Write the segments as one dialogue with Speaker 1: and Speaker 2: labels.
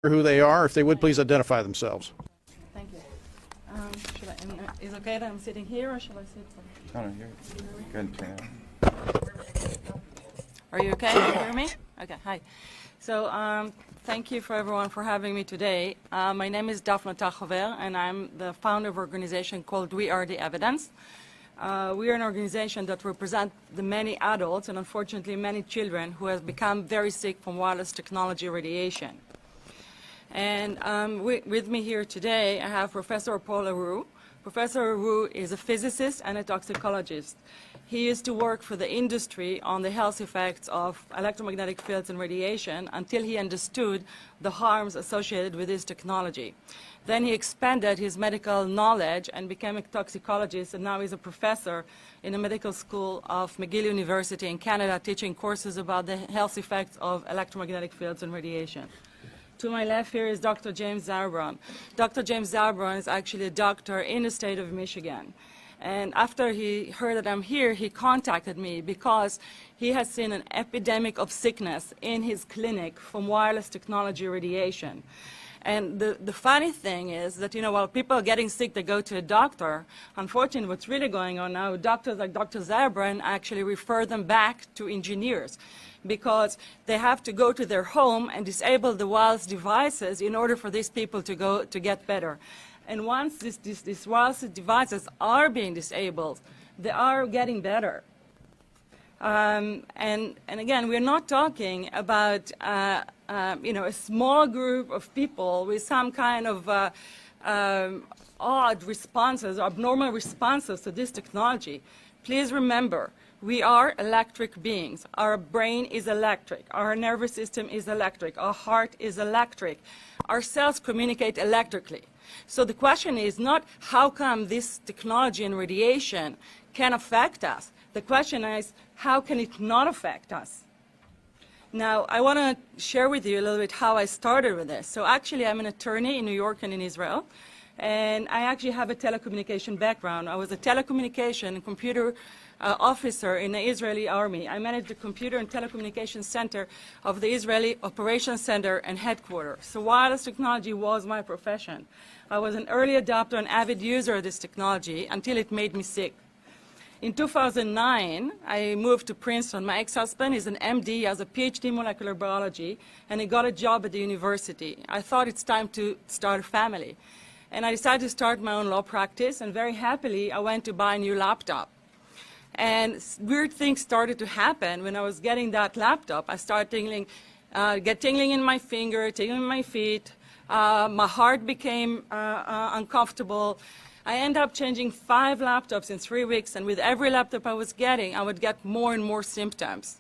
Speaker 1: who they are. If they would please identify themselves.
Speaker 2: Thank you. Is it okay that I'm sitting here, or should I sit?
Speaker 3: Oh, no, you're good.
Speaker 2: Are you okay? Can you hear me? Okay, hi. So thank you for everyone for having me today. My name is Dafna Tachover, and I'm the founder of an organization called We Are the Evidence. We are an organization that represents the many adults and unfortunately many children who have become very sick from wireless technology radiation. And with me here today, I have Professor Paul Leroux. Professor Leroux is a physicist and a toxicologist. He used to work for the industry on the health effects of electromagnetic fields and radiation until he understood the harms associated with this technology. Then he expanded his medical knowledge and became a toxicologist, and now he's a professor in the medical school of McGill University in Canada, teaching courses about the health effects of electromagnetic fields and radiation. To my left here is Dr. James Zarbron. Dr. James Zarbron is actually a doctor in the state of Michigan. And after he heard that I'm here, he contacted me because he has seen an epidemic of sickness in his clinic from wireless technology radiation. And the funny thing is that, you know, while people are getting sick, they go to a doctor. Unfortunately, what's really going on now, doctors like Dr. Zarbron actually refer them back to engineers because they have to go to their home and disable the wireless devices in order for these people to get better. And once these wireless devices are being disabled, they are getting better. And again, we're not talking about you know, a small group of people with some kind of odd responses, abnormal responses to this technology. Please remember, we are electric beings. Our brain is electric. Our nervous system is electric. Our heart is electric. Our cells communicate electrically. So the question is not how come this technology and radiation can affect us. The question is how can it not affect us? Now, I want to share with you a little bit how I started with this. So actually, I'm an attorney in New York and in Israel, and I actually have a telecommunication background. I was a telecommunication and computer officer in the Israeli army. I managed the computer and telecommunications center of the Israeli Operations Center and headquarters. So wireless technology was my profession. I was an early adopter and avid user of this technology until it made me sick. In 2009, I moved to Princeton. My ex-husband is an MD, he has a PhD in molecular biology, and he got a job at the university. I thought it's time to start a family. And I decided to start my own law practice, and very happily, I went to buy a new laptop. And weird things started to happen when I was getting that laptop. I started get tingling in my finger, tingling in my feet. My heart became uncomfortable. I ended up changing 5 laptops in 3 weeks, and with every laptop I was getting, I would get more and more symptoms.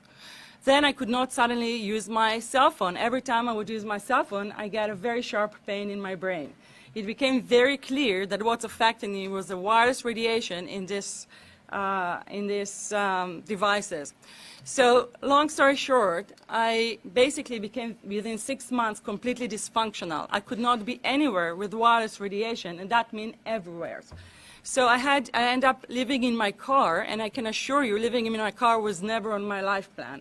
Speaker 2: Then I could not suddenly use my cell phone. Every time I would use my cell phone, I get a very sharp pain in my brain. It became very clear that what's affecting me was the wireless radiation in these devices. So long story short, I basically became, within 6 months, completely dysfunctional. I could not be anywhere with wireless radiation, and that means everywhere. So I ended up living in my car, and I can assure you, living in my car was never on my life plan.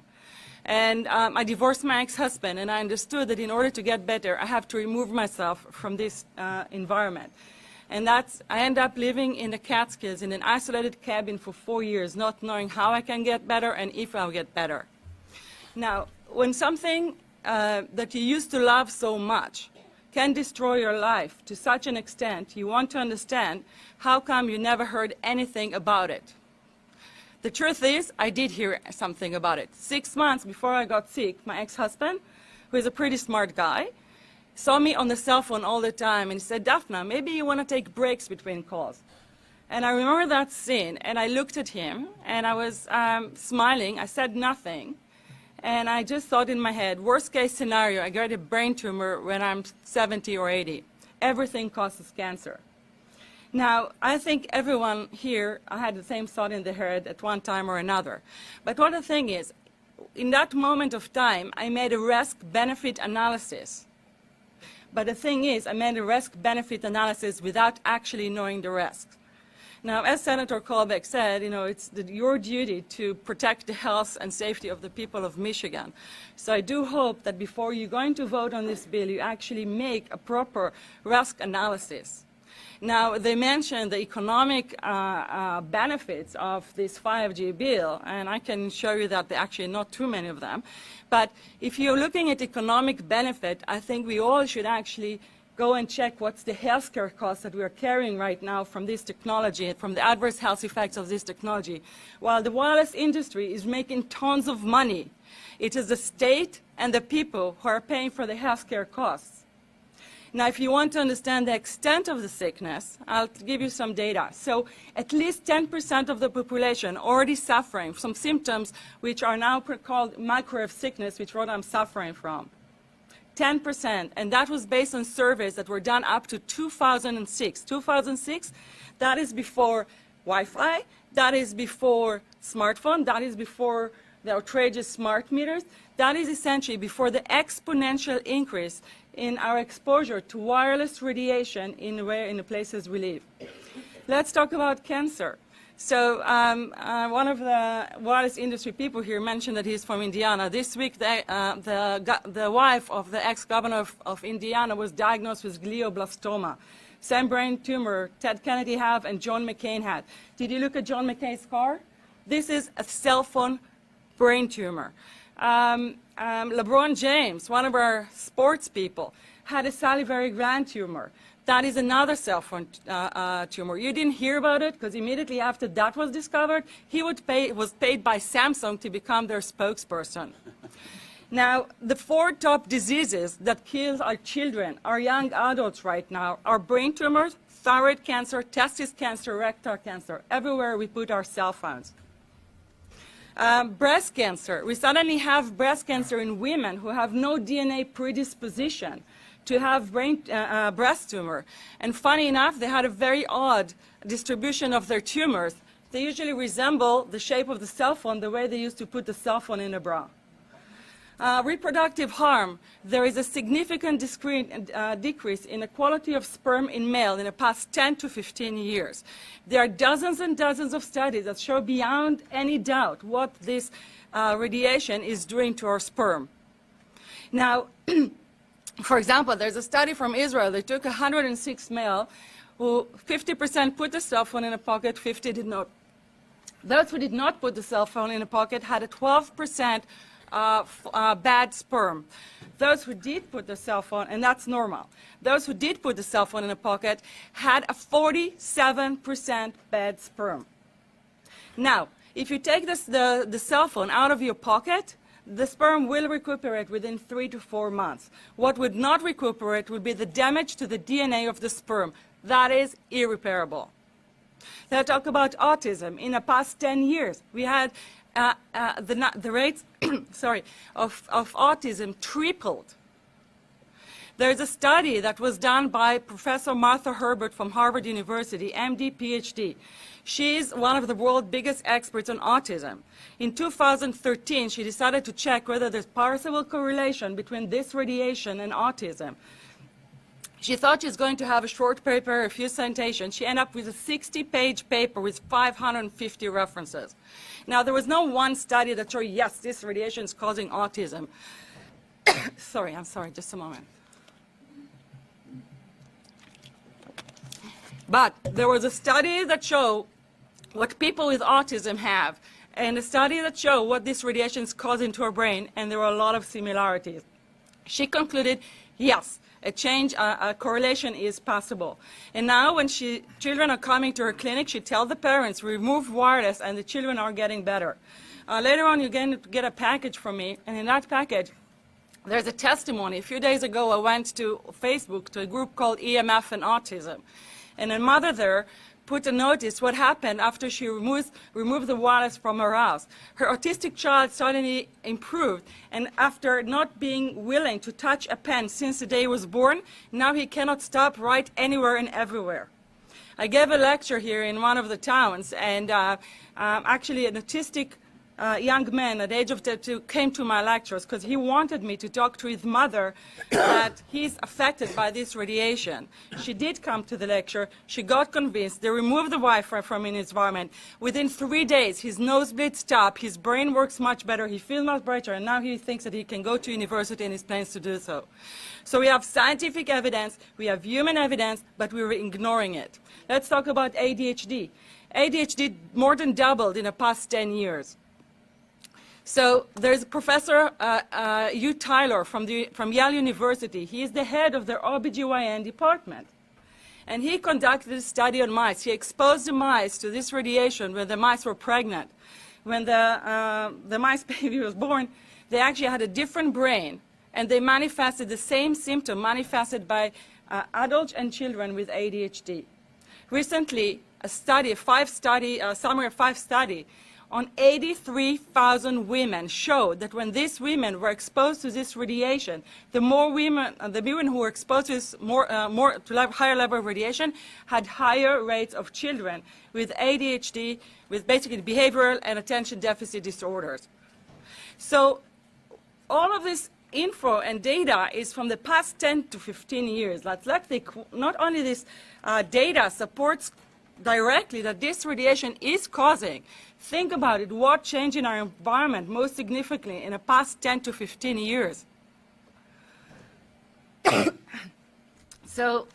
Speaker 2: And I divorced my ex-husband, and I understood that in order to get better, I have to remove myself from this environment. And I ended up living in the Catskills in an isolated cabin for 4 years, not knowing how I can get better and if I'll get better. Now, when something that you used to love so much can destroy your life to such an extent, you want to understand how come you never heard anything about it. The truth is, I did hear something about it. 6 months before I got sick, my ex-husband, who is a pretty smart guy, saw me on the cell phone all the time, and he said, Dafna, maybe you want to take breaks between calls. And I remember that scene, and I looked at him, and I was smiling. I said nothing, and I just thought in my head, worst case scenario, I get a brain tumor when I'm 70 or 80. Everything causes cancer. Now, I think everyone here had the same thought in their head at one time or another. But what the thing is, in that moment of time, I made a risk-benefit analysis. But the thing is, I made a risk-benefit analysis without actually knowing the risks. Now, as Senator Colbeck said, it's your duty to protect the health and safety of the people of Michigan. So I do hope that before you're going to vote on this bill, you actually make a proper risk analysis. Now, they mentioned the economic benefits of this 5G bill, and I can show you that there are actually not too many of them. But if you're looking at economic benefit, I think we all should actually go and check what's the healthcare costs that we are carrying right now from this technology, from the adverse health effects of this technology. While the wireless industry is making tons of money, it is the state and the people who are paying for the healthcare costs. Now, if you want to understand the extent of the sickness, I'll give you some data. So at least 10% of the population already suffering from symptoms which are now called microwave sickness, which what I'm suffering from. 10%, and that was based on surveys that were done up to 2006. 2006, that is before Wi-Fi, that is before smartphone, that is before the outrageous smart meters, that is essentially before the exponential increase in our exposure to wireless radiation in the places we live. Let's talk about cancer. So one of the wireless industry people here mentioned that he's from Indiana. This week, the wife of the ex-governor of Indiana was diagnosed with glioblastoma. Same brain tumor Ted Kennedy had and John McCain had. Did you look at John McCain's scar? This is a cell phone brain tumor. LeBron James, one of our sports people, had a salivary gland tumor. That is another cell phone tumor. You didn't hear about it because immediately after that was discovered, he was paid by Samsung to become their spokesperson. Now, the 4 top diseases that kill our children, our young adults right now, are brain tumors, thyroid cancer, testis cancer, rectal cancer, everywhere we put our cell phones. Breast cancer. We suddenly have breast cancer in women who have no DNA predisposition to have breast tumor. And funny enough, they had a very odd distribution of their tumors. They usually resemble the shape of the cell phone, the way they used to put the cell phone in a bra. Reproductive harm. There is a significant decrease in the quality of sperm in male in the past 10 to 15 years. There are dozens and dozens of studies that show beyond any doubt what this radiation is doing to our sperm. Now, for example, there's a study from Israel. They took 106 male who 50% put the cell phone in a pocket, 50 did not. Those who did not put the cell phone in a pocket had a 12% bad sperm. Those who did put the cell phone, and that's normal, those who did put the cell phone in a pocket had a 47% bad sperm. Now, if you take the cell phone out of your pocket, the sperm will recuperate within 3 to 4 months. What would not recuperate would be the damage to the DNA of the sperm. That is irreparable. Let's talk about autism. In the past 10 years, we had the rates of autism tripled. There's a study that was done by Professor Martha Herbert from Harvard University, MD, PhD. She's one of the world's biggest experts on autism. In 2013, she decided to check whether there's possible correlation between this radiation and autism. She thought she was going to have a short paper, a few citations. She ended up with a 60-page paper with 550 references. Now, there was no one study that showed, yes, this radiation is causing autism. I'm sorry, just a moment. But there was a study that showed what people with autism have, and a study that showed what this radiation is causing to our brain, and there were a lot of similarities. She concluded, yes, a correlation is possible. And now when children are coming to her clinic, she tells the parents, remove wireless, and the children are getting better. Later on, you're going to get a package from me, and in that package, there's a testimony. A few days ago, I went to Facebook to a group called EMF and Autism. And a mother there put a notice what happened after she removed the wireless from her house. Her autistic child suddenly improved, and after not being willing to touch a pen since the day he was born, now he cannot stop, write anywhere and everywhere. I gave a lecture here in one of the towns, and actually an autistic young man at the age of 32 came to my lectures because he wanted me to talk to his mother that he's affected by this radiation. She did come to the lecture. She got convinced. They removed the Wi-Fi from his environment. Within 3 days, his nosebleed stopped. His brain works much better. He feels much brighter. And now he thinks that he can go to university and he plans to do so. So we have scientific evidence. We have human evidence, but we're ignoring it. Let's talk about ADHD. ADHD more than doubled in the past 10 years. So there's Professor Hugh Tyler from Yale University. He is the head of their OBGYN department. And he conducted a study on mice. He exposed the mice to this radiation when the mice were pregnant. When the mice baby was born, they actually had a different brain, and they manifested the same symptom manifested by adults and children with ADHD. Recently, a summary of 5 studies, on 83,000 women showed that when these women were exposed to this radiation, the women who were exposed to this higher level of radiation had higher rates of children with ADHD, with basically behavioral and attention deficit disorders. So all of this info and data is from the past 10 to 15 years. Not only this data supports directly that this radiation is causing. Think about it, what changed in our environment most significantly in the past 10 to 15 years. So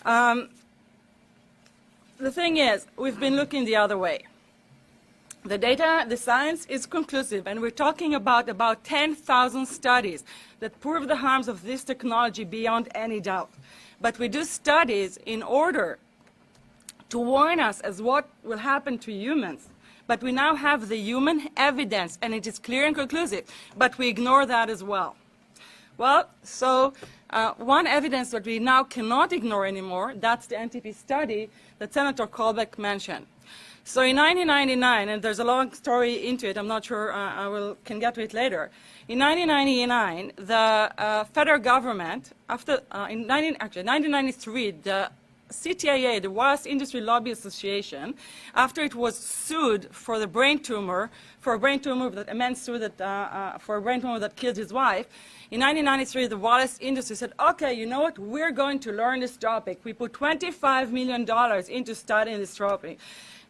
Speaker 2: the thing is, we've been looking the other way. The data, the science is conclusive, and we're talking about 10,000 studies that prove the harms of this technology beyond any doubt. But we do studies in order to warn us as what will happen to humans. But we now have the human evidence, and it is clear and conclusive, but we ignore that as well. Well, so one evidence that we now cannot ignore anymore, that's the NTP study that Senator Colbeck mentioned. So in 1999, and there's a long story into it, I'm not sure can get to it later. In 1999, the federal government, in 1993, the CTIA, the Wireless Industry Lobby Association, after it was sued for a brain tumor that a man sued for a brain tumor that killed his wife, in 1993, the wireless industry said, okay, you know what, we're going to learn this topic. We put $25 million into studying this topic.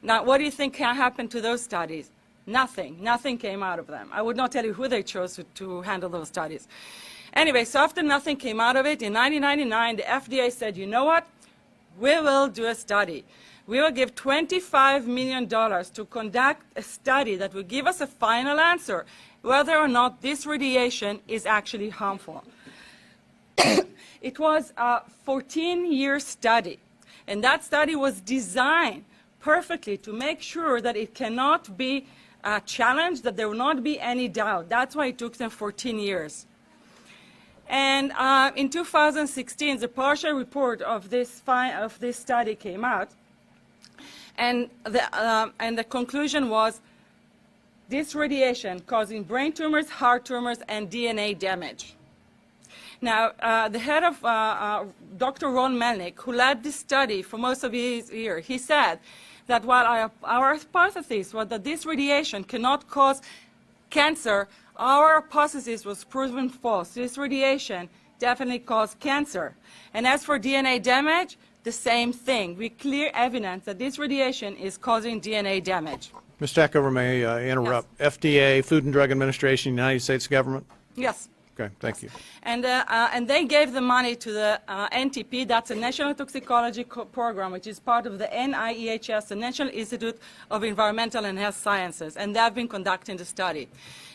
Speaker 2: Now, what do you think happened to those studies? Nothing. Nothing came out of them. I would not tell you who they chose to handle those studies. Anyway, so after nothing came out of it, in 1999, the FDA said, you know what? We will do a study. We will give $25 million to conduct a study that will give us a final answer whether or not this radiation is actually harmful. It was a 14-year study, and that study was designed perfectly to make sure that it cannot be challenged, that there will not be any doubt. That's why it took them 14 years. And in 2016, the partial report of this study came out, and the conclusion was this radiation causing brain tumors, heart tumors, and DNA damage. Now, the head of Dr. Ron Melnick, who led this study for most of his year, he said that while our hypothesis was that this radiation cannot cause cancer, our hypothesis was proven false. This radiation definitely caused cancer. And as for DNA damage, the same thing. We clear evidence that this radiation is causing DNA damage.
Speaker 1: Ms. Tachover, may I interrupt?
Speaker 2: Yes.
Speaker 1: FDA, Food and Drug Administration, United States government?
Speaker 2: Yes.
Speaker 1: Okay, thank you.
Speaker 2: And they gave the money to the NTP, that's a National Toxicology Program, which is part of the NIEHS, the National Institute of Environmental and Health Sciences, and they have been conducting the study.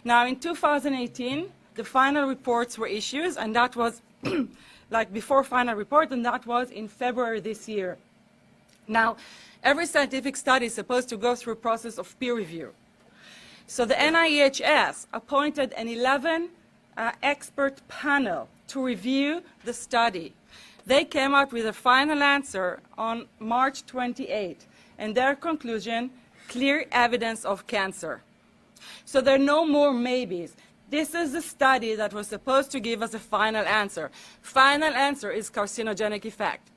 Speaker 2: Now, in 2018, the final reports were issued, and that was like before final report, and that was in February this year. Now, every scientific study is supposed to go through a process of peer review. So the NIEHS appointed an 11 expert panel to review the study. They came out with a final answer on March 28, and their conclusion, clear evidence of cancer. So there are no more maybes. This is the study that was supposed to give us a final answer. Final answer is carcinogenic effect.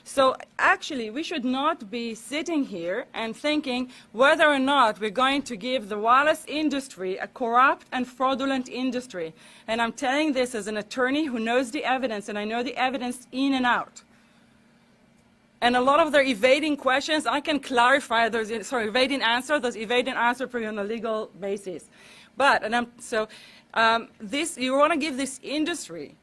Speaker 2: So actually, we should not be sitting here and thinking whether or not we're going to give the wireless industry a corrupt and fraudulent industry. And I'm telling this as an attorney who knows the evidence, and I know the evidence in and out. And a lot of their evading questions, I can clarify those, evading answers on a legal basis. But, you want to give this industry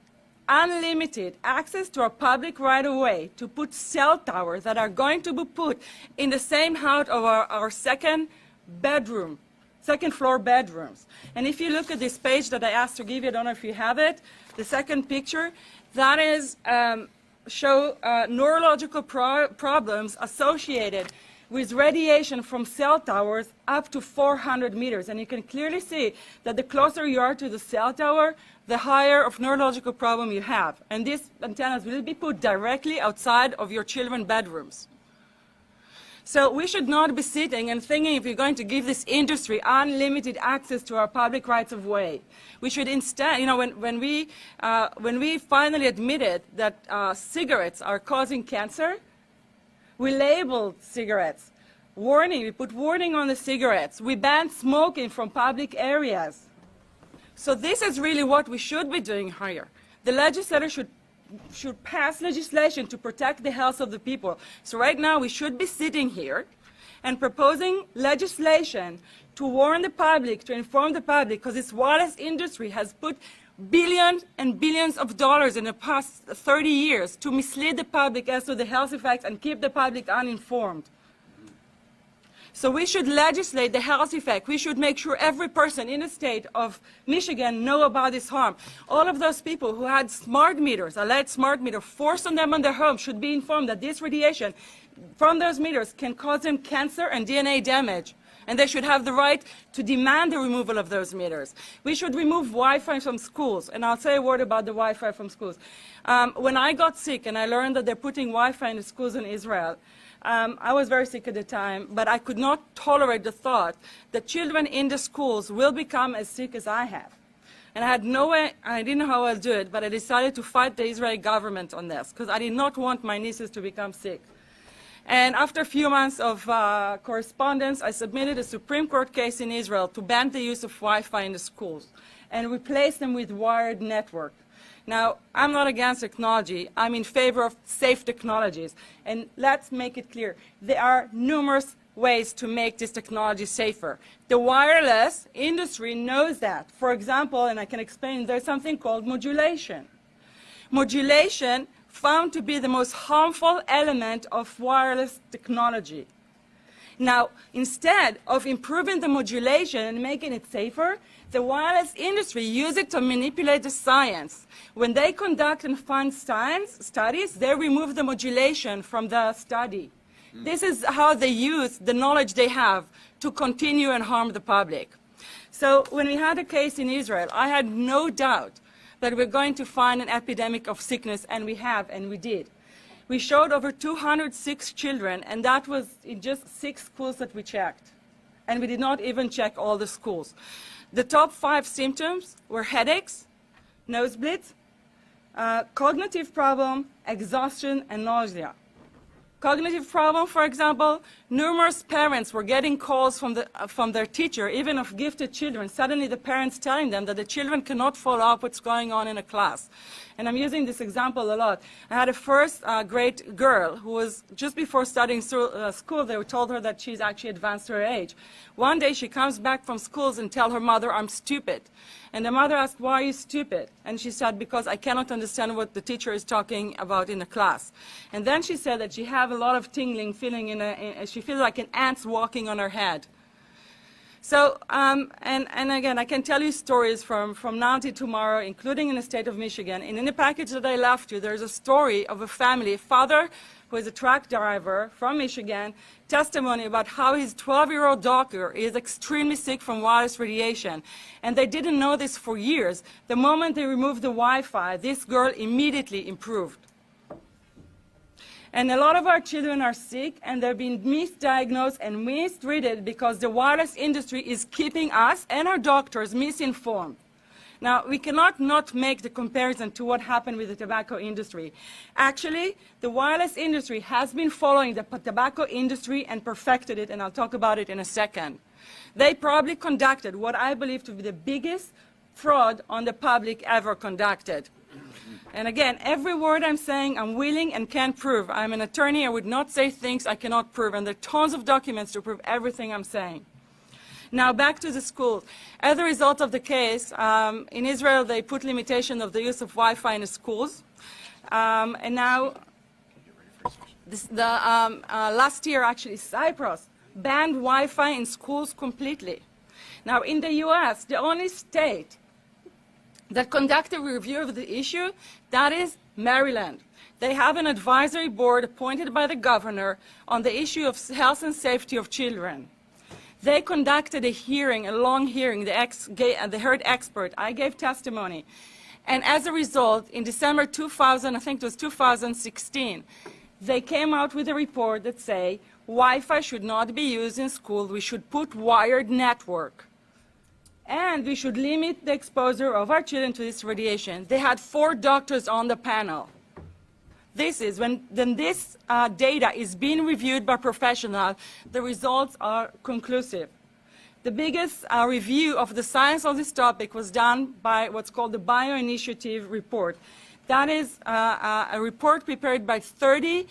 Speaker 2: unlimited access to our public right-of-way to put cell towers that are going to be put in the same house of our second floor bedrooms. And if you look at this page that I asked to give you, I don't know if you have it, the second picture, that is show neurological problems associated with radiation from cell towers up to 400 meters. And you can clearly see that the closer you are to the cell tower, the higher of neurological problem you have. And these antennas will be put directly outside of your children's bedrooms. So we should not be sitting and thinking if we're going to give this industry unlimited access to our public rights of way. We should instead, when we finally admitted that cigarettes are causing cancer, we labeled cigarettes. Warning, we put warning on the cigarettes. We banned smoking from public areas. So this is really what we should be doing here. The legislator should pass legislation to protect the health of the people. So right now we should be sitting here and proposing legislation to warn the public, to inform the public, because this wireless industry has put billions and billions of dollars in the past 30 years to mislead the public as to the health effects and keep the public uninformed. So we should legislate the health effect. We should make sure every person in the state of Michigan know about this harm. All of those people who had smart meters, a LED smart meter, forced on them on their home should be informed that this radiation from those meters can cause them cancer and DNA damage. And they should have the right to demand the removal of those meters. We should remove Wi-Fi from schools. And I'll say a word about the Wi-Fi from schools. When I got sick and I learned that they're putting Wi-Fi in the schools in Israel, I was very sick at the time, but I could not tolerate the thought that children in the schools will become as sick as I have. And I had no way, I didn't know how I'll do it, but I decided to fight the Israeli government on this, because I did not want my nieces to become sick. And after a few months of correspondence, I submitted a Supreme Court case in Israel to ban the use of Wi-Fi in the schools and replace them with wired network. Now, I'm not against technology. I'm in favor of safe technologies. And let's make it clear, there are numerous ways to make this technology safer. The wireless industry knows that. For example, and I can explain, there's something called modulation. Modulation found to be the most harmful element of wireless technology. Now, instead of improving the modulation and making it safer, the wireless industry uses it to manipulate the science. When they conduct and fund science studies, they remove the modulation from the study. This is how they use the knowledge they have to continue and harm the public. So when we had a case in Israel, I had no doubt that we're going to find an epidemic of sickness, and we have, and we did. We showed over 206 children, and that was in just 6 schools that we checked. And we did not even check all the schools. The top 5 symptoms were headaches, nosebleeds, cognitive problem, exhaustion, and nausea. Cognitive problem, for example, numerous parents were getting calls from their teacher, even of gifted children. Suddenly the parents telling them that the children cannot follow up what's going on in a class. And I'm using this example a lot. I had a first grade girl who was just before starting school, they told her that she's actually advanced her age. One day she comes back from schools and tells her mother, "I'm stupid." And the mother asked, "Why are you stupid?" And she said, "Because I cannot understand what the teacher is talking about in the class." And then she said that she have a lot of tingling feeling she feels like an ant walking on her head. So, and again, I can tell you stories from now to tomorrow, including in the state of Michigan. And in the package that I left you, there's a story of a family, a father who is a truck driver from Michigan, testimony about how his 12-year-old daughter is extremely sick from wireless radiation. And they didn't know this for years. The moment they removed the Wi-Fi, this girl immediately improved. And a lot of our children are sick, and they're being misdiagnosed and mistreated because the wireless industry is keeping us and our doctors misinformed. Now, we cannot not make the comparison to what happened with the tobacco industry. Actually, the wireless industry has been following the tobacco industry and perfected it, and I'll talk about it in a second. They probably conducted what I believe to be the biggest fraud on the public ever conducted. And again, every word I'm saying, I'm willing and can prove. I'm an attorney. I would not say things I cannot prove, and there are tons of documents to prove everything I'm saying. Now, back to the schools. As a result of the case, in Israel, they put limitation of the use of Wi-Fi in the schools. And now, last year, actually, Cyprus banned Wi-Fi in schools completely. Now, in the U.S., the only state that conducted a review of the issue, that is Maryland. They have an advisory board appointed by the governor on the issue of health and safety of children. They conducted a hearing, a long hearing. They heard experts. I gave testimony. And as a result, in December 2000, I think it was 2016, they came out with a report that say Wi-Fi should not be used in school. We should put wired network. And we should limit the exposure of our children to this radiation. They had 4 doctors on the panel. This is when this data is being reviewed by professionals, the results are conclusive. The biggest review of the science of this topic was done by what's called the Bioinitiative report. That is a report prepared by 30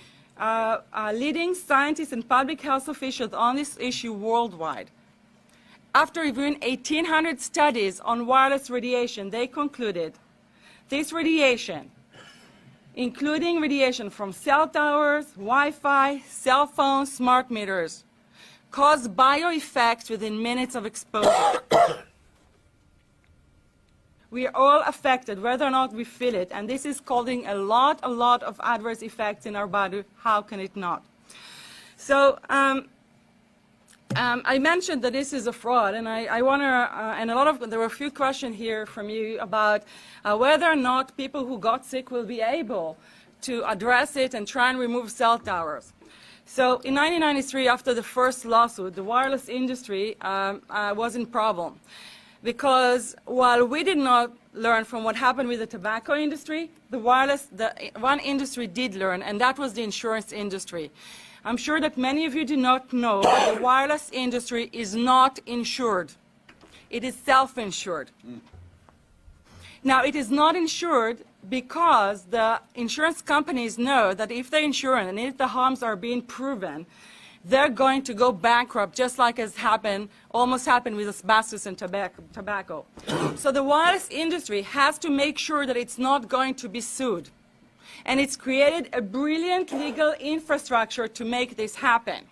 Speaker 2: leading scientists and public health officials on this issue worldwide. After reviewing 1,800 studies on wireless radiation, they concluded this radiation, including radiation from cell towers, Wi-Fi, cell phones, smart meters, cause bioeffects within minutes of exposure. We are all affected, whether or not we feel it, and this is causing a lot of adverse effects in our body. How can it not? So, I mentioned that this is a fraud, and I want to, and there were a few questions here from you about whether or not people who got sick will be able to address it and try and remove cell towers. So in 1993, after the first lawsuit, the wireless industry was in problem, because while we did not learn from what happened with the tobacco industry, the one industry did learn, and that was the insurance industry. I'm sure that many of you do not know that the wireless industry is not insured. It is self-insured. Now, it is not insured because the insurance companies know that if they insure and if the harms are being proven, they're going to go bankrupt, just like has happened, almost happened with asbestos and tobacco. So the wireless industry has to make sure that it's not going to be sued. And it's created a brilliant legal infrastructure to make this happen.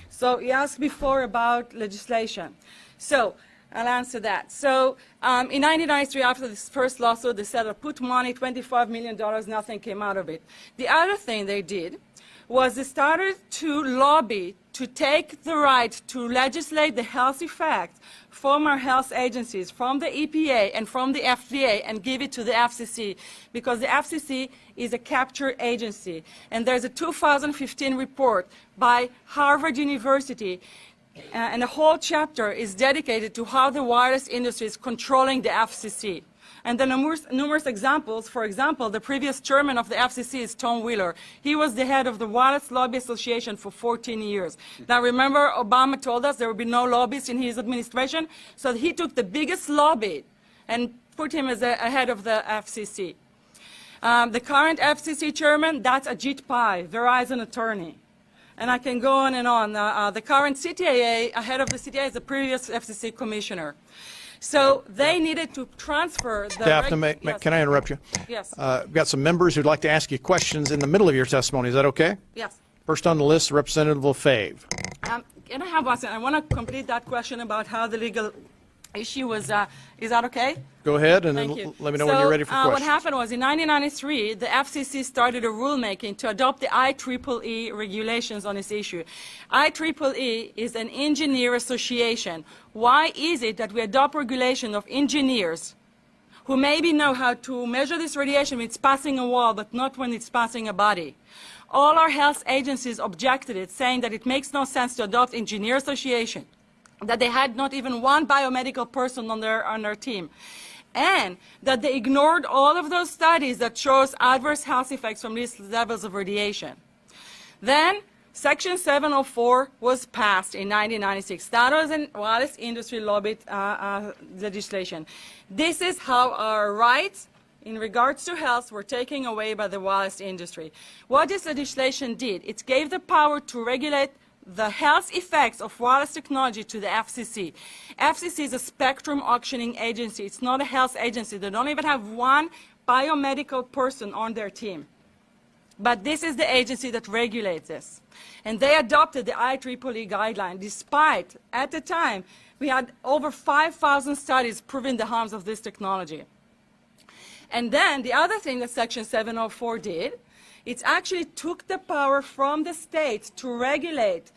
Speaker 2: So you asked before about legislation. So I'll answer that. So in 1993, after this first lawsuit, they said, put money, $25 million, nothing came out of it. The other thing they did was they started to lobby to take the right to legislate the health effects from our health agencies, from the EPA and from the FDA, and give it to the FCC, because the FCC is a capture agency. And there's a 2015 report by Harvard University, and the whole chapter is dedicated to how the wireless industry is controlling the FCC. And the numerous examples, for example, the previous chairman of the FCC is Tom Wheeler. He was the head of the Wireless Lobby Association for 14 years. Now remember, Obama told us there would be no lobbyists in his administration, so he took the biggest lobby and put him as a head of the FCC. The current FCC chairman, that's Ajit Pai, Verizon attorney. And I can go on and on. The current CTIA, head of the CTIA, is the previous FCC commissioner. So they needed to transfer the...
Speaker 1: Dafna,
Speaker 2: yes.
Speaker 1: can I interrupt you?
Speaker 2: Yes.
Speaker 1: We've got some members who'd like to ask you questions in the middle of your testimony. Is that okay?
Speaker 2: Yes.
Speaker 1: First on the list, Representative LaFave.
Speaker 2: Can I have one second? I want to complete that question about how the legal issue was, is that okay?
Speaker 1: Go ahead, and then
Speaker 2: Thank you.
Speaker 1: let me know when you're ready for questions.
Speaker 2: What happened was in 1993, the FCC started a rulemaking to adopt the IEEE regulations on this issue. IEEE is an engineer association. Why is it that we adopt regulation of engineers who maybe know how to measure this radiation when it's passing a wall, but not when it's passing a body? All our health agencies objected it, saying that it makes no sense to adopt engineer association, that they had not even one biomedical person on their team. and that they ignored all of those studies that shows adverse health effects from these levels of radiation. Then Section 704 was passed in 1996. That was a wireless industry lobbied legislation. This is how our rights in regards to health were taken away by the wireless industry. What this legislation did, it gave the power to regulate the health effects of wireless technology to the FCC. FCC is a spectrum auctioning agency. It's not a health agency. They don't even have one biomedical person on their team. But this is the agency that regulates this. And they adopted the IEEE guideline, despite, at the time, we had over 5,000 studies proving the harms of this technology. And then the other thing that Section 704 did, it actually took the power from the states to regulate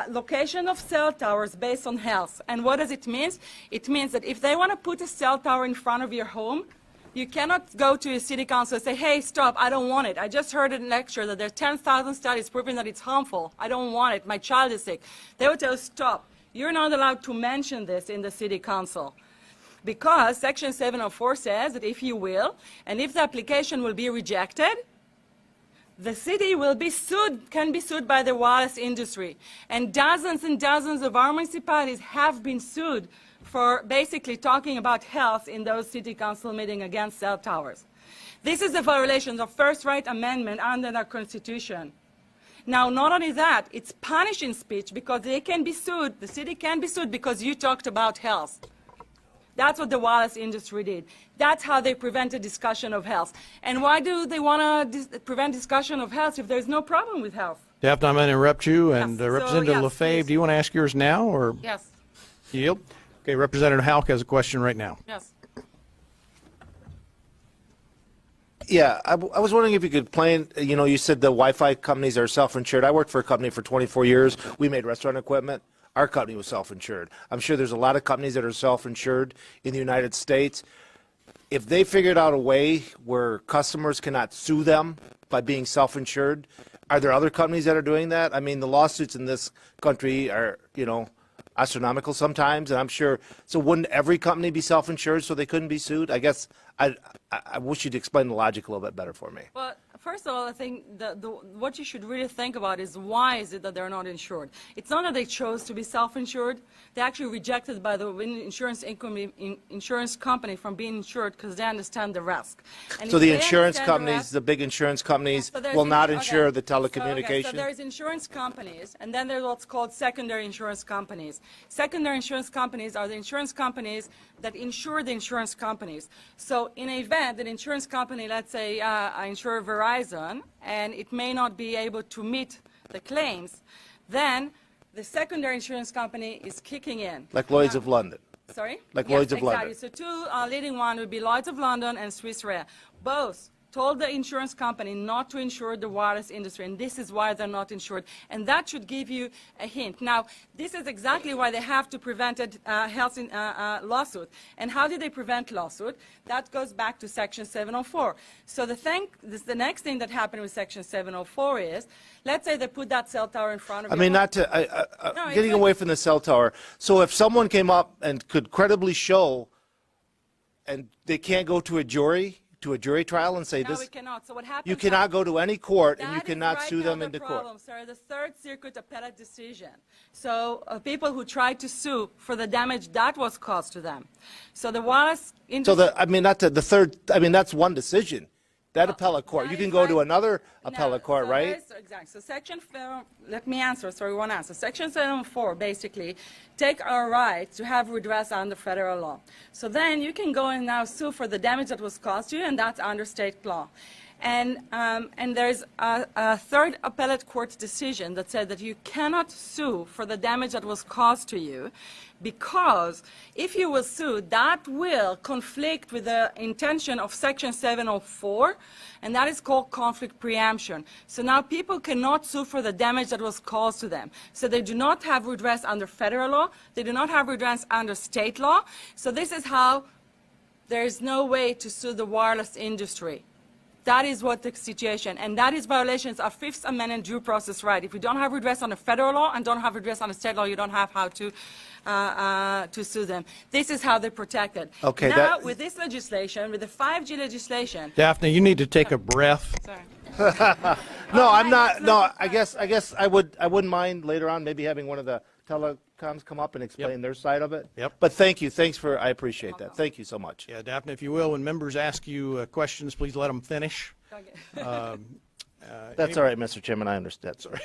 Speaker 2: location of cell towers based on health. And what does it mean? It means that if they want to put a cell tower in front of your home, you cannot go to a city council and say, hey, stop, I don't want it. I just heard in a lecture that there are 10,000 studies proving that it's harmful. I don't want it. My child is sick. They would tell you, stop. You're not allowed to mention this in the city council. Because Section 704 says that if you will, and if the application will be rejected, the city will be sued, can be sued by the wireless industry. And dozens of our municipalities have been sued for basically talking about health in those city council meetings against cell towers. This is a violation of First Right Amendment under our Constitution. Now, not only that, it's punishing speech because they can be sued, the city can be sued because you talked about health. That's what the wireless industry did. That's how they prevented discussion of health. And why do they want to prevent discussion of health if there's no problem with health?
Speaker 1: Dafna, I'm going to interrupt you. And
Speaker 2: Yes.
Speaker 1: Representative
Speaker 2: yes,
Speaker 1: Lefebvre,
Speaker 2: please.
Speaker 1: do you want to ask yours now or
Speaker 2: Yes,
Speaker 1: yield? Okay, Representative Houck has a question right now.
Speaker 2: yes.
Speaker 4: Yeah, I was wondering if you could plan, you said the Wi-Fi companies are self-insured. I worked for a company for 24 years. We made restaurant equipment. Our company was self-insured. I'm sure there's a lot of companies that are self-insured in the United States. If they figured out a way where customers cannot sue them by being self-insured, are there other companies that are doing that? I mean, the lawsuits in this country are, astronomical sometimes, and I'm sure, so wouldn't every company be self-insured so they couldn't be sued? I guess I wish you'd explain the logic a little bit better for me.
Speaker 2: Well, first of all, I think what you should really think about is why is it that they're not insured? It's not that they chose to be self-insured. They're actually rejected by the insurance company from being insured because they understand the risk. And
Speaker 4: So
Speaker 2: if
Speaker 4: the
Speaker 2: they
Speaker 4: insurance
Speaker 2: understand the
Speaker 4: companies,
Speaker 2: risk-
Speaker 4: the big insurance companies
Speaker 2: So there's
Speaker 4: will not
Speaker 2: okay.
Speaker 4: insure the
Speaker 2: So
Speaker 4: telecommunication?
Speaker 2: there's insurance companies, and then there's what's called secondary insurance companies. Secondary insurance companies are the insurance companies that insure the insurance companies. So in an event, an insurance company, let's say I insure Verizon, and it may not be able to meet the claims, then the secondary insurance company is kicking in.
Speaker 4: Like Lloyd's
Speaker 2: Now-
Speaker 4: of London?
Speaker 2: Sorry?
Speaker 4: Like
Speaker 2: Yes,
Speaker 4: Lloyd's of
Speaker 2: exactly.
Speaker 4: London.
Speaker 2: So two leading one would be Lloyd's of London and Swiss Re. Both told the insurance company not to insure the wireless industry, and this is why they're not insured. And that should give you a hint. Now, this is exactly why they have to prevent a health lawsuit. And how do they prevent lawsuit? That goes back to Section 704. So the next thing that happened with Section 704 is, let's say they put that cell tower in front of
Speaker 4: I
Speaker 2: your
Speaker 4: mean,
Speaker 2: home.
Speaker 4: not to,
Speaker 2: No, it's
Speaker 4: getting
Speaker 2: like-
Speaker 4: away from the cell tower. So if someone came up and could credibly show, and they can't go to a jury trial and say
Speaker 2: No,
Speaker 4: this,
Speaker 2: we cannot. So what happens?
Speaker 4: you cannot go to any court and you
Speaker 2: That is
Speaker 4: cannot
Speaker 2: right
Speaker 4: sue
Speaker 2: now
Speaker 4: them
Speaker 2: the
Speaker 4: into
Speaker 2: problem,
Speaker 4: court.
Speaker 2: Sir, the Third Circuit appellate decision. So people who tried to sue for the damage that was caused to them. So the wireless
Speaker 4: So
Speaker 2: industry.
Speaker 4: that's one decision. That appellate court,
Speaker 2: that
Speaker 4: you
Speaker 2: is
Speaker 4: can go to
Speaker 2: right.
Speaker 4: another
Speaker 2: No,
Speaker 4: appellate court,
Speaker 2: so
Speaker 4: right?
Speaker 2: Exactly. So let me answer, sorry, one answer. Section 704 basically take our right to have redress under federal law. So then you can go and now sue for the damage that was caused to you, and that's under state law. And there's a third appellate court decision that said that you cannot sue for the damage that was caused to you because if you will sue, that will conflict with the intention of Section 704, and that is called conflict preemption. So now people cannot sue for the damage that was caused to them. So they do not have redress under federal law. They do not have redress under state law. So this is how there is no way to sue the wireless industry. That is what the situation, and that is violations of Fifth Amendment due process right. If you don't have redress on the federal law and don't have redress on the state law, you don't have how to to sue them. This is how they're protected.
Speaker 4: Okay,
Speaker 2: Now, with this legislation, with the 5G legislation,
Speaker 1: Daphne, you need to take a breath.
Speaker 2: sorry.
Speaker 4: No, I'm not. No, I guess I wouldn't mind later on maybe having one of the telecoms come up and explain their side of it.
Speaker 1: Yep.
Speaker 4: But thank you. I appreciate that. Thank you so much.
Speaker 1: Yeah, Daphne, if you will, when members ask you questions, please let them finish.
Speaker 2: Okay.
Speaker 4: That's all right, Mr. Chairman. I understand. Sorry.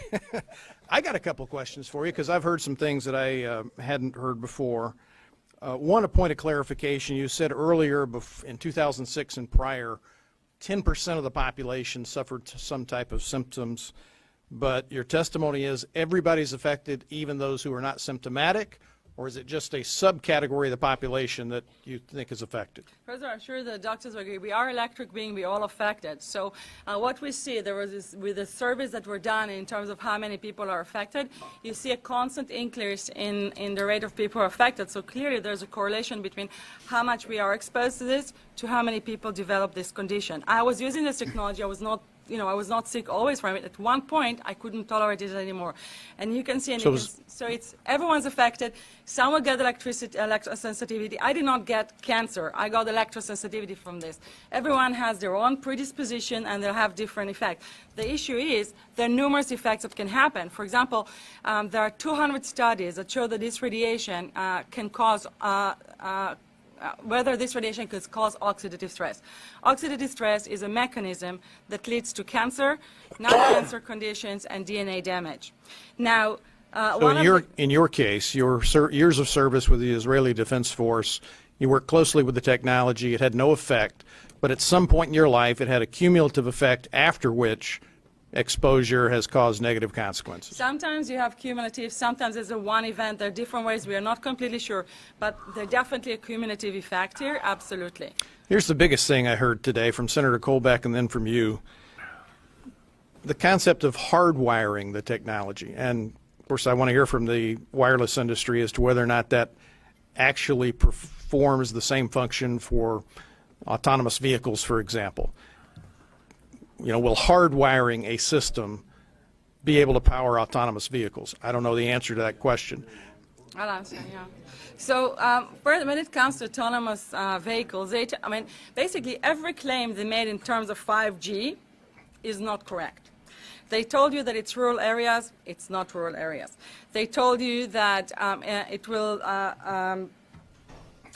Speaker 1: I got a couple of questions for you because I've heard some things that I hadn't heard before. One, a point of clarification. You said earlier in 2006 and prior, 10% of the population suffered some type of symptoms, but your testimony is everybody's affected, even those who are not symptomatic, or is it just a subcategory of the population that you think is affected?
Speaker 2: First of all, I'm sure the doctors will agree. We are electric beings. We all affected. So what we see, there was this, with the surveys that were done in terms of how many people are affected, you see a constant increase in the rate of people affected. So clearly there's a correlation between how much we are exposed to this to how many people develop this condition. I was using this technology. I was not sick always from it. At one point, I couldn't tolerate it anymore. And you can see, so it's everyone's affected. Some will get electrosensitivity. I did not get cancer. I got electrosensitivity from this. Everyone has their own predisposition, and they'll have different effects. The issue is there are numerous effects that can happen. For example, there are 200 studies that show that this radiation can cause whether this radiation could cause oxidative stress. Oxidative stress is a mechanism that leads to cancer, non-cancer conditions, and DNA damage. Now,
Speaker 1: So in your case, your years of service with the Israeli Defense Force, you worked closely with the technology, it had no effect, but at some point in your life it had a cumulative effect after which exposure has caused negative consequences.
Speaker 2: sometimes you have cumulative, sometimes there's a one event. There are different ways. We are not completely sure, but there's definitely a cumulative effect here, absolutely.
Speaker 1: Here's the biggest thing I heard today from Senator Colbeck and then from you, the concept of hardwiring the technology. And of course I want to hear from the wireless industry as to whether or not that actually performs the same function for autonomous vehicles, for example. You know, will hardwiring a system be able to power autonomous vehicles? I don't know the answer to that question.
Speaker 2: I'll answer, yeah. So when it comes to autonomous vehicles, basically every claim they made in terms of 5G is not correct. They told you that it's rural areas. It's not rural areas. They told you that it will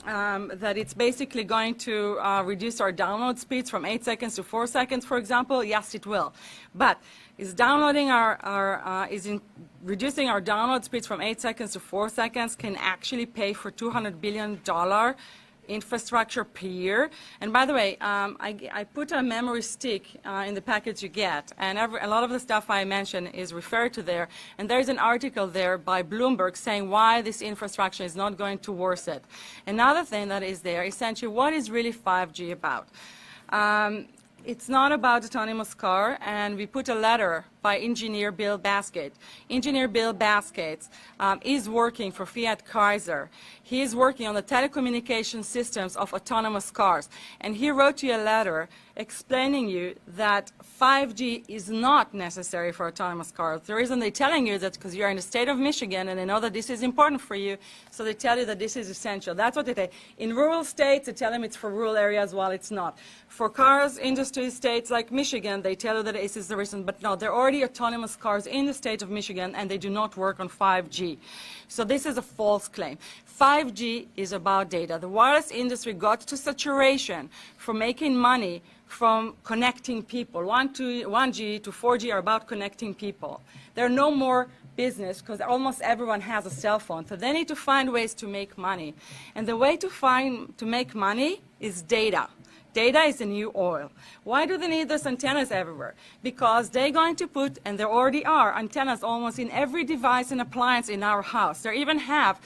Speaker 2: that it's basically going to reduce our download speeds from 8 seconds to 4 seconds, for example. Yes, it will. But is reducing our download speeds from 8 seconds to 4 seconds can actually pay for $200 billion infrastructure per year. And by the way, I put a memory stick in the package you get, and a lot of the stuff I mentioned is referred to there. And there's an article there by Bloomberg saying why this infrastructure is not going towards it. Another thing that is there, essentially, what is really 5G about? It's not about autonomous car, and we put a letter by engineer Bill Baskett. Engineer Bill Baskett is working for Fiat Chrysler. He is working on the telecommunication systems of autonomous cars. And he wrote you a letter explaining you that 5G is not necessary for autonomous cars. The reason they're telling you that because you're in the state of Michigan and they know that this is important for you, so they tell you that this is essential. That's what they say. In rural states, they tell them it's for rural areas while it's not. For cars, industry states like Michigan, they tell you that this is the reason, but no, they're already autonomous cars in the state of Michigan and they do not work on 5G. So this is a false claim. 5G is about data. The wireless industry got to saturation for making money from connecting people. 1G to 4G are about connecting people. There are no more business because almost everyone has a cell phone. So they need to find ways to make money. And the way to make money is data. Data is the new oil. Why do they need those antennas everywhere? Because they're going to put, and there already are, antennas almost in every device and appliance in our house. They even have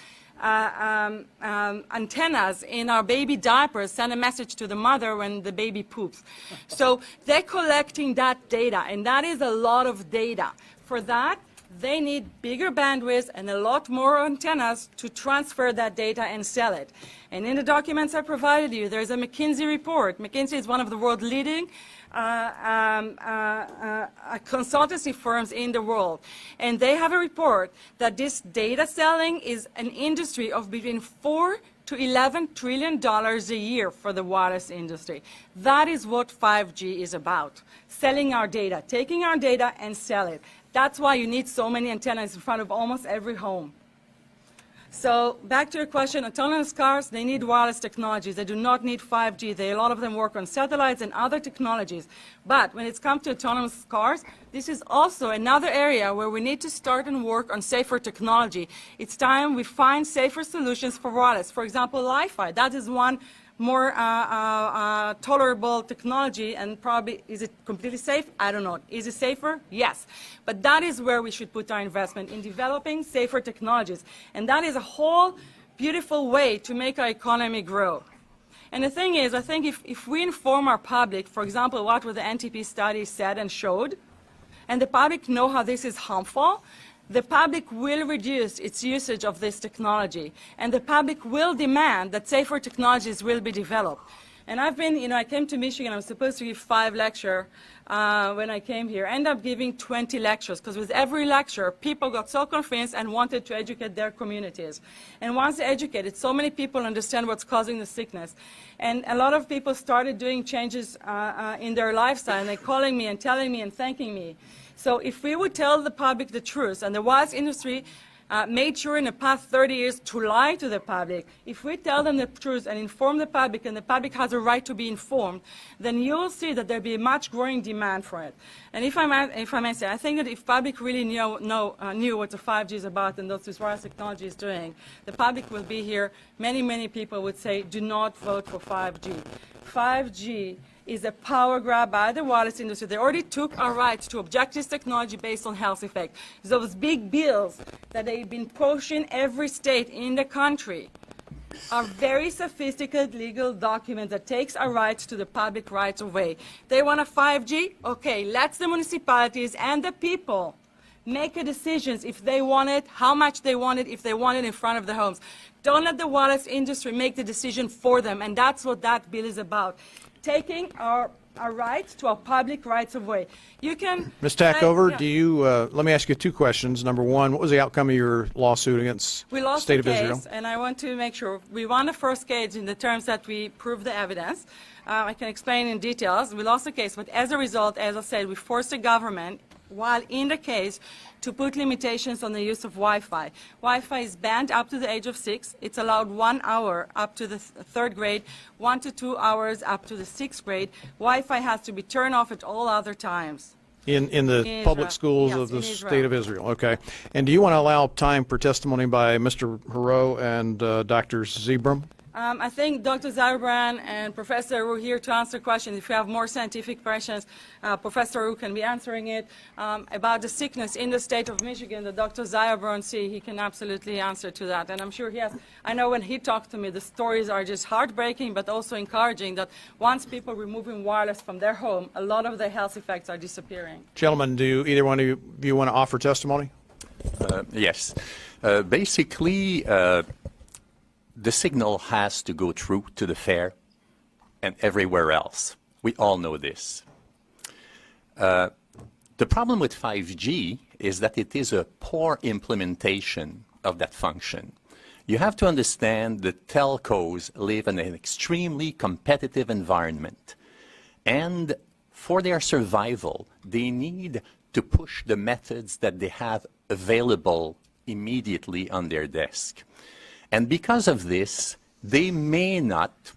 Speaker 2: antennas in our baby diapers, send a message to the mother when the baby poops. So they're collecting that data, and that is a lot of data. For that, they need bigger bandwidth and a lot more antennas to transfer that data and sell it. And in the documents I provided you, there's a McKinsey report. McKinsey is one of the world leading consultancy firms in the world. And they have a report that this data selling is an industry of between $4 to $11 trillion a year for the wireless industry. That is what 5G is about, selling our data, taking our data and sell it. That's why you need so many antennas in front of almost every home. So back to your question, autonomous cars, they need wireless technologies. They do not need 5G. A lot of them work on satellites and other technologies. But when it's come to autonomous cars, this is also another area where we need to start and work on safer technology. It's time we find safer solutions for wireless. For example, Wi-Fi. That is one more tolerable technology, and probably, is it completely safe? I don't know. Is it safer? Yes. But that is where we should put our investment, in developing safer technologies. And that is a whole beautiful way to make our economy grow. And the thing is, I think if we inform our public, for example, what the NTP study said and showed, and the public know how this is harmful, the public will reduce its usage of this technology, and the public will demand that safer technologies will be developed. And I've been, I came to Michigan, I was supposed to give 5 lectures when I came here. Ended up giving 20 lectures, because with every lecture, people got so convinced and wanted to educate their communities. And once they educated, so many people understand what's causing the sickness. And a lot of people started doing changes in their lifestyle, and they're calling me and telling me and thanking me. So if we would tell the public the truth, and the wireless industry made sure in the past 30 years to lie to the public, if we tell them the truth and inform the public, and the public has a right to be informed, then you will see that there will be a much growing demand for it. And if I may say, I think that if public really knew what the 5G is about and what this wireless technology is doing, the public will be here. Many, many people would say, do not vote for 5G. 5G is a power grab by the wireless industry. They already took our rights to object this technology based on health effect. Those big bills that they've been pushing every state in the country are very sophisticated legal documents that takes our rights to the public rights away. They want a 5G? Okay, let the municipalities and the people make a decisions if they want it, how much they want it, if they want it in front of the homes. Don't let the wireless industry make the decision for them, and that's what that bill is about. Taking our rights to our public rights away. You can...
Speaker 1: Ms. Tachover,
Speaker 2: yeah.
Speaker 1: do you, let me ask you 2 questions. Number 1, what was the outcome of your lawsuit against the State of Israel?
Speaker 2: We lost the case, and I want to make sure. We won the first case in the terms that we proved the evidence. I can explain in details. We lost the case, but as a result, as I said, we forced the government, while in the case, to put limitations on the use of Wi-Fi. Wi-Fi is banned up to the age of 6. It's allowed 1 hour up to the 3rd grade, 1 to 2 hours up to the 6th grade. Wi-Fi has to be turned off at all other times.
Speaker 1: In the public schools
Speaker 2: Yes,
Speaker 1: of the
Speaker 2: in
Speaker 1: State of Israel, okay. And do you want to allow time for testimony by Mr. Haro and Dr. Zebram?
Speaker 2: I think Dr. Zauerbrand and Professor Ru here to answer questions. If you have more scientific questions, Professor Ru can be answering it. About the sickness in the state of Michigan, the Dr. Zauerbrand, he can absolutely answer to that. And I'm sure he has. I know when he talked to me, the stories are just heartbreaking, but also encouraging that once people removing wireless from their home, a lot of the health effects are disappearing.
Speaker 1: Gentlemen, do either one of you want to offer testimony?
Speaker 5: Yes. Basically, the signal has to go through to the fair and everywhere else. We all know this. The problem with 5G is that it is a poor implementation of that function. You have to understand that telcos live in an extremely competitive environment. And for their survival, they need to push the methods that they have available immediately on their desk. And because of this, they may not,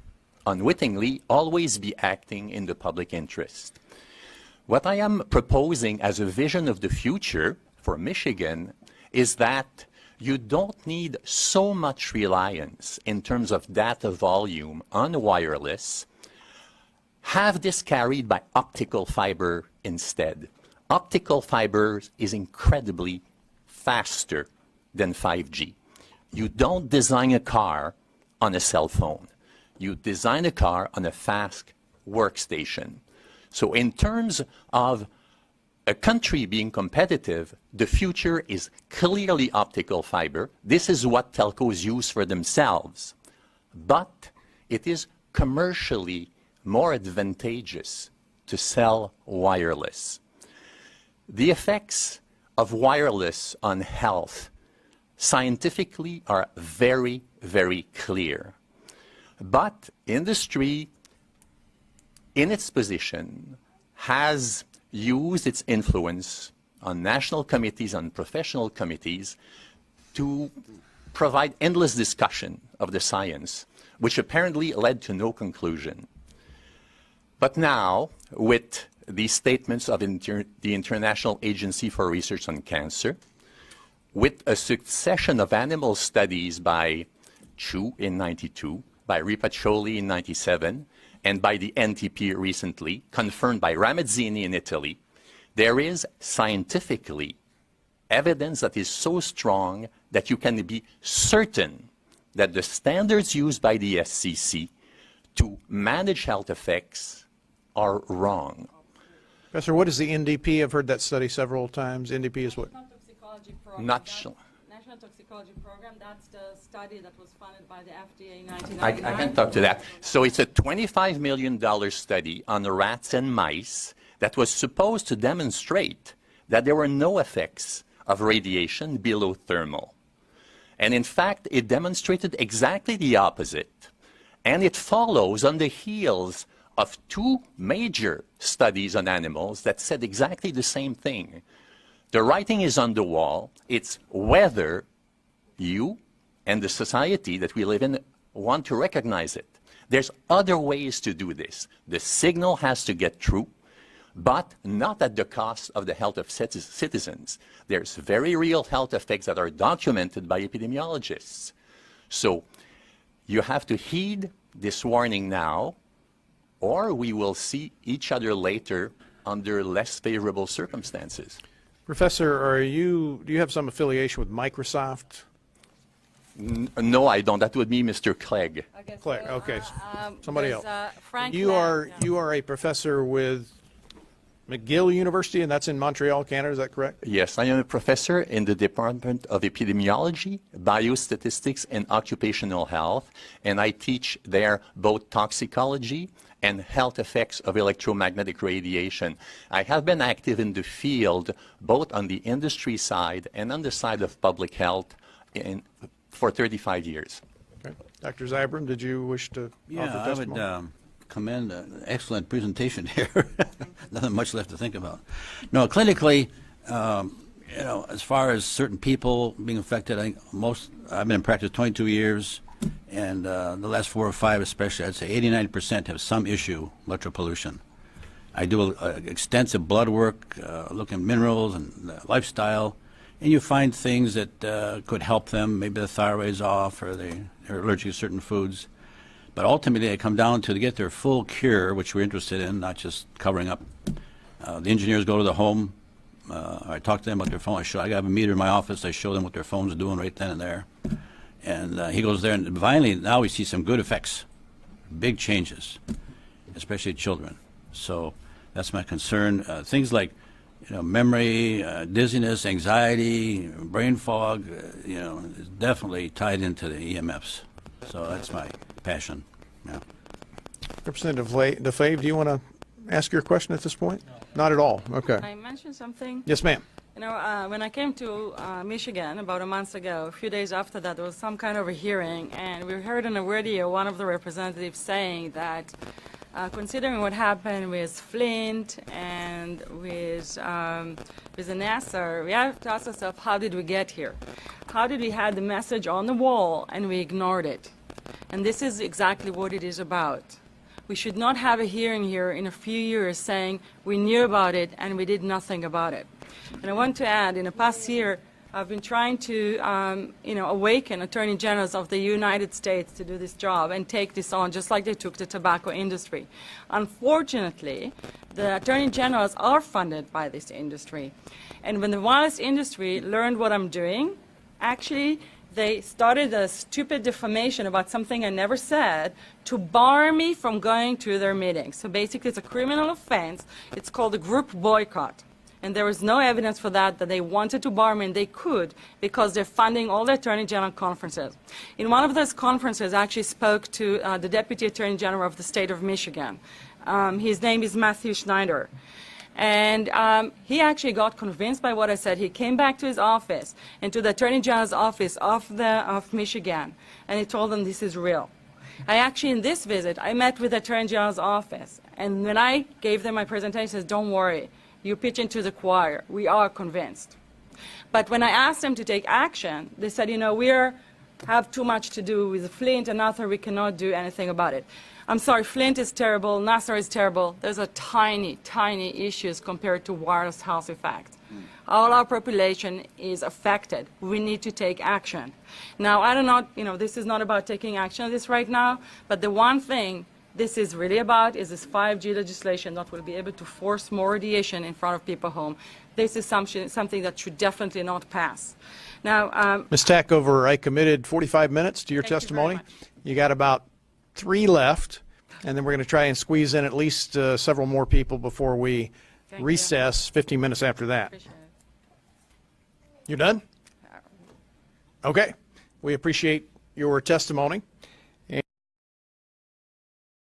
Speaker 5: unwittingly, always be acting in the public interest. What I am proposing as a vision of the future for Michigan is that you don't need so much reliance in terms of data volume on wireless. Have this carried by optical fiber instead. Optical fiber is incredibly faster than 5G. You don't design a car on a cell phone. You design a car on a fast workstation. So in terms of a country being competitive, the future is clearly optical fiber. This is what telcos use for themselves. But it is commercially more advantageous to sell wireless. The effects of wireless on health scientifically are very, very clear. But industry, in its position, has used its influence on national committees, on professional committees, to provide endless discussion of the science, which apparently led to no conclusion. But now, with the statements of the International Agency for Research on Cancer, with a succession of animal studies by Chu in 92, by Ripaccioli in 97, and by the NTP recently, confirmed by Ramazzini in Italy, there is scientifically evidence that is so strong that you can be certain that the standards used by the SCC to manage health effects are wrong.
Speaker 1: Professor, what is the NDP? I've heard that study several times. NDP is what?
Speaker 2: National Toxicology Program.
Speaker 5: Not
Speaker 2: That's-
Speaker 5: sure.
Speaker 2: National Toxicology Program, that's the study that was funded by the FDA in
Speaker 5: I
Speaker 2: 1999.
Speaker 5: can talk to that. So it's a $25 million study on rats and mice that was supposed to demonstrate that there were no effects of radiation below thermal. And in fact, it demonstrated exactly the opposite. And it follows on the heels of two major studies on animals that said exactly the same thing. The writing is on the wall. It's whether you and the society that we live in want to recognize it. There's other ways to do this. The signal has to get through, but not at the cost of the health of citizens. There's very real health effects that are documented by epidemiologists. So you have to heed this warning now, or we will see each other later under less favorable circumstances.
Speaker 1: Professor, do you have some affiliation with Microsoft?
Speaker 5: No, I don't. That would be Mr. Clegg.
Speaker 2: Okay,
Speaker 1: Clegg, okay. Somebody
Speaker 2: there's,
Speaker 1: else.
Speaker 2: Frank
Speaker 1: You
Speaker 2: Lang,
Speaker 1: are you are a professor with McGill University, and that's in Montreal, Canada. Is that correct?
Speaker 5: Yes, I am a professor in the Department of Epidemiology, Biostatistics, and Occupational Health, and I teach there both toxicology and health effects of electromagnetic radiation. I have been active in the field, both on the industry side and on the side of public health for 35 years.
Speaker 1: Okay. Dr. Zabram, did you wish to offer
Speaker 6: I
Speaker 1: testimony?
Speaker 6: would commend an excellent presentation here. Nothing much left to think about. No, clinically, as far as certain people being affected, I've been in practice 22 years, and the last 4 or 5 especially, I'd say 89% have some issue, electropollution. I do extensive blood work, look at minerals and lifestyle, and you find things that could help them. Maybe the thyroid's off, or they're allergic to certain foods. But ultimately, they come down to get their full cure, which we're interested in, not just covering up. The engineers go to the home. I talk to them about their phone. I have a meter in my office. I show them what their phones are doing right then and there. And he goes there, and finally, now we see some good effects, big changes, especially children. So that's my concern. Things like memory, dizziness, anxiety, brain fog, is definitely tied into the EMFs. So that's my passion. Yeah.
Speaker 1: Representative DeFave, do you want to ask your question at this point? No. Not at all. Okay.
Speaker 2: I mentioned something.
Speaker 1: Yes, ma'am.
Speaker 2: When I came to Michigan about a month ago, a few days after that, there was some kind of a hearing, and we heard on the radio one of the representatives saying that considering what happened with Flint and with the NASA, we have to ask ourselves, how did we get here? How did we have the message on the wall and we ignored it? And this is exactly what it is about. We should not have a hearing here in a few years saying we knew about it and we did nothing about it. And I want to add, in the past year, I've been trying to, awaken attorney generals of the United States to do this job and take this on, just like they took the tobacco industry. Unfortunately, the attorney generals are funded by this industry. And when the wireless industry learned what I'm doing, actually, they started a stupid defamation about something I never said to bar me from going to their meetings. So basically, it's a criminal offense. It's called a group boycott. And there is no evidence for that they wanted to bar me, and they could, because they're funding all the Attorney General conferences. In one of those conferences, I actually spoke to the Deputy Attorney General of the state of Michigan. His name is Matthew Schneider. And he actually got convinced by what I said. He came back to his office and to the Attorney General's office of Michigan, and he told them this is real. I actually, in this visit, I met with the Attorney General's office, and when I gave them my presentation, I said, don't worry, you pitch into the choir. We are convinced. But when I asked them to take action, they said, we have too much to do with Flint and Nassar. We cannot do anything about it. I'm sorry, Flint is terrible, Nassar is terrible. Those are tiny, tiny issues compared to wireless health effects. All our population is affected. We need to take action. Now, I don't know, this is not about taking action on this right now, but the one thing this is really about is this 5G legislation that will be able to force more radiation in front of people's home. This is something that should definitely not pass. Now,
Speaker 1: Ms. Tachover, I committed 45 minutes to your
Speaker 2: Thank you very
Speaker 1: testimony.
Speaker 2: much.
Speaker 1: You got about 3 left, and then we're going to try and squeeze in at least several more people before we
Speaker 2: Thank you.
Speaker 1: recess 15 minutes after that.
Speaker 2: appreciate it.
Speaker 1: You done? Okay. We appreciate your testimony.